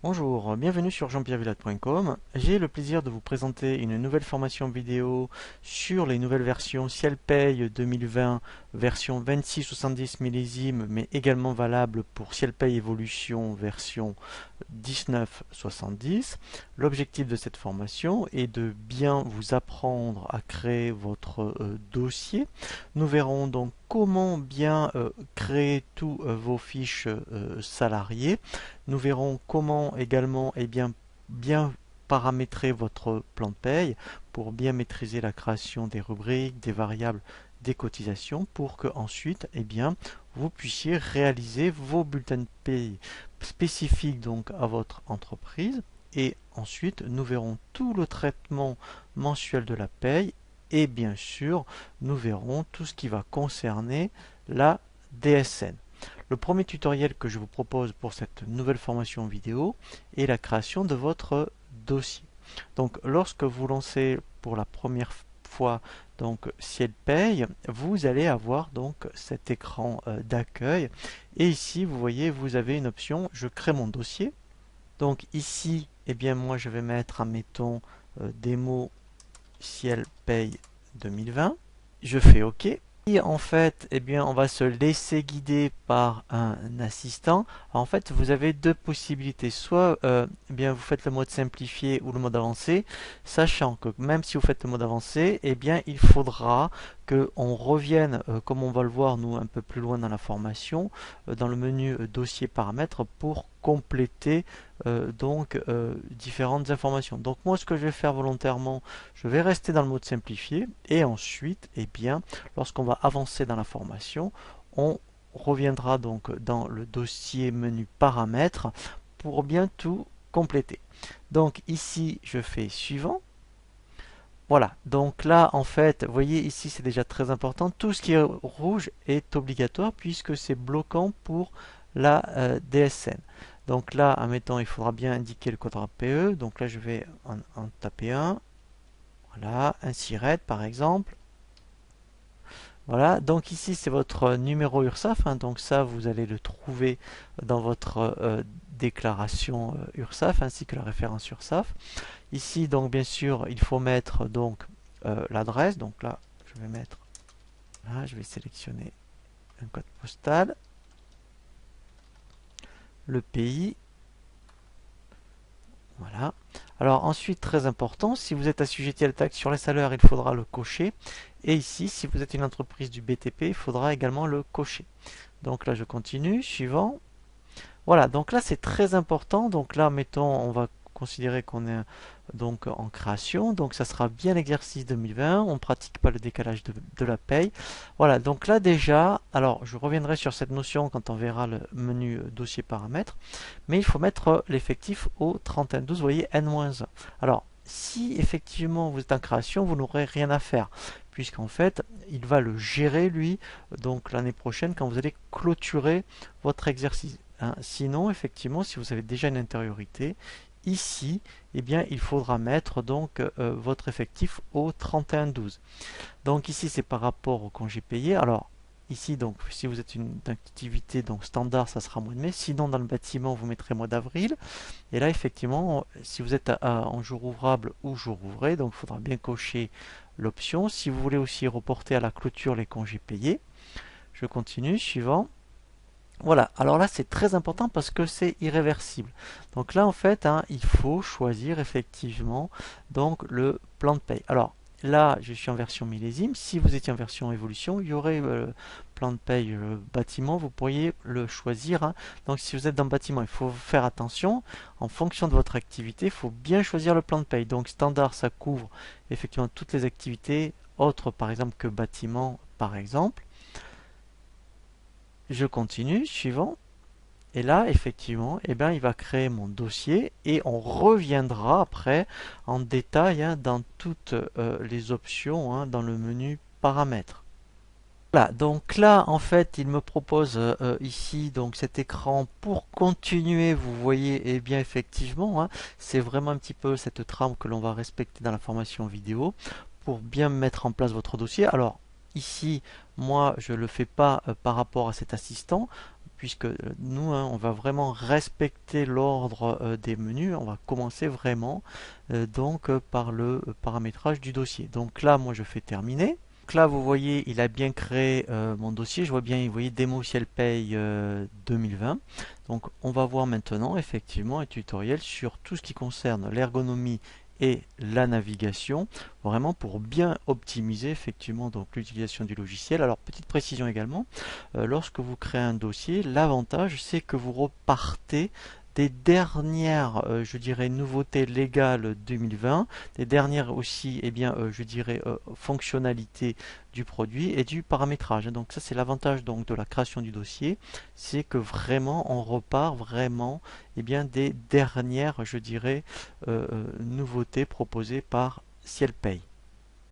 Bonjour, bienvenue sur jeanpierrevillard.com. J'ai le plaisir de vous présenter une nouvelle formation vidéo sur les nouvelles versions Ciel Paye 2020, version 2670 millésime, mais également valable pour Ciel Paye Evolution version 1970. L'objectif de cette formation est de bien vous apprendre à créer votre dossier. Nous verrons donc comment bien créer tous vos fiches salariés. Nous verrons comment également bien paramétrer votre plan de paye pour bien maîtriser la création des rubriques, des variables, des cotisations pour que ensuite vous puissiez réaliser vos bulletins de paye spécifiques donc à votre entreprise. Et ensuite nous verrons tout le traitement mensuel de la paye et bien sûr nous verrons tout ce qui va concerner la DSN. Le premier tutoriel que je vous propose pour cette nouvelle formation vidéo est la création de votre dossier. Donc lorsque vous lancez pour la première fois donc Ciel Paye, vous allez avoir donc cet écran d'accueil et ici vous voyez vous avez une option je crée mon dossier. Donc ici moi je vais mettre admettons démo Ciel Paye 2020. Je fais OK. Et en fait, on va se laisser guider par un assistant. Alors, en fait, vous avez deux possibilités. Soit, vous faites le mode simplifié ou le mode avancé, sachant que même si vous faites le mode avancé, il faudra que on revienne, comme on va le voir nous un peu plus loin dans la formation, dans le menu dossier paramètres pour compléter différentes informations. Donc moi, ce que je vais faire volontairement, je vais rester dans le mode simplifié et ensuite, lorsqu'on va avancer dans la formation, on reviendra donc dans le dossier menu paramètres pour bien tout compléter. Donc ici, je fais suivant. Voilà, donc là en fait, vous voyez ici c'est déjà très important, tout ce qui est rouge est obligatoire puisque c'est bloquant pour la DSN. Donc là, admettons, il faudra bien indiquer le code RAPE, donc là je vais en taper un, voilà, un SIRET par exemple. Voilà, donc ici c'est votre numéro URSSAF, donc ça vous allez le trouver dans votre déclaration URSSAF ainsi que la référence URSSAF. Ici donc bien sûr il faut mettre donc l'adresse, donc là je vais mettre, là je vais sélectionner un code postal, le pays, voilà. Alors ensuite, très important, si vous êtes assujetti à la taxe sur les salaires, il faudra le cocher. Et ici, si vous êtes une entreprise du BTP, il faudra également le cocher. Donc là, je continue. Suivant. Voilà, donc là, c'est très important. Donc là, mettons, on va considérer qu'on est donc en création. Donc ça sera bien l'exercice 2020. On ne pratique pas le décalage de la paye. Voilà, donc là déjà, alors je reviendrai sur cette notion quand on verra le menu dossier paramètres. Mais il faut mettre l'effectif au 31/12, vous voyez, N-1. Alors, si effectivement vous êtes en création, vous n'aurez rien à faire, puisqu'en fait, il va le gérer lui, donc l'année prochaine, quand vous allez clôturer votre exercice. Sinon, effectivement, si vous avez déjà une intériorité, ici, il faudra mettre donc votre effectif au 31/12. Donc ici, c'est par rapport au congé payé. Alors, ici, donc, si vous êtes une activité donc standard, ça sera mois de mai. Sinon, dans le bâtiment, vous mettrez mois d'avril. Et là, effectivement, si vous êtes en jour ouvrable ou jour ouvré, donc il faudra bien cocher l'option. Si vous voulez aussi reporter à la clôture les congés payés, je continue, suivant. Voilà, alors là c'est très important parce que c'est irréversible. Donc là en fait, il faut choisir effectivement donc le plan de paye. Alors là je suis en version millésime. Si vous étiez en version évolution, il y aurait le plan de paye bâtiment, vous pourriez le choisir. Donc si vous êtes dans le bâtiment, il faut faire attention. En fonction de votre activité, il faut bien choisir le plan de paye. Donc standard, ça couvre effectivement toutes les activités, autres par exemple que bâtiment par exemple. Je continue, suivant. Et là, effectivement, il va créer mon dossier et on reviendra après en détail dans toutes les options dans le menu paramètres. Voilà, donc là, en fait, il me propose ici donc cet écran pour continuer. Vous voyez, effectivement, c'est vraiment un petit peu cette trame que l'on va respecter dans la formation vidéo pour bien mettre en place votre dossier. Alors, ici, moi, je ne le fais pas par rapport à cet assistant. puisque nous, hein, on va vraiment respecter l'ordre des menus. On va commencer vraiment donc par le paramétrage du dossier. Donc là, moi, je fais terminer. Donc là, vous voyez, il a bien créé mon dossier. Je vois bien, vous voyez, démo ciel paye 2020. Donc, on va voir maintenant effectivement un tutoriel sur tout ce qui concerne l'ergonomie et la navigation, vraiment pour bien optimiser effectivement donc l'utilisation du logiciel. Alors, petite précision également, lorsque vous créez un dossier, l'avantage c'est que vous repartez des dernières, je dirais, nouveautés légales 2020, des dernières aussi, eh bien, je dirais, fonctionnalités du produit et du paramétrage. Donc ça, c'est l'avantage donc de la création du dossier, c'est que vraiment, on repart vraiment, eh bien, des dernières, je dirais, nouveautés proposées par SielPay.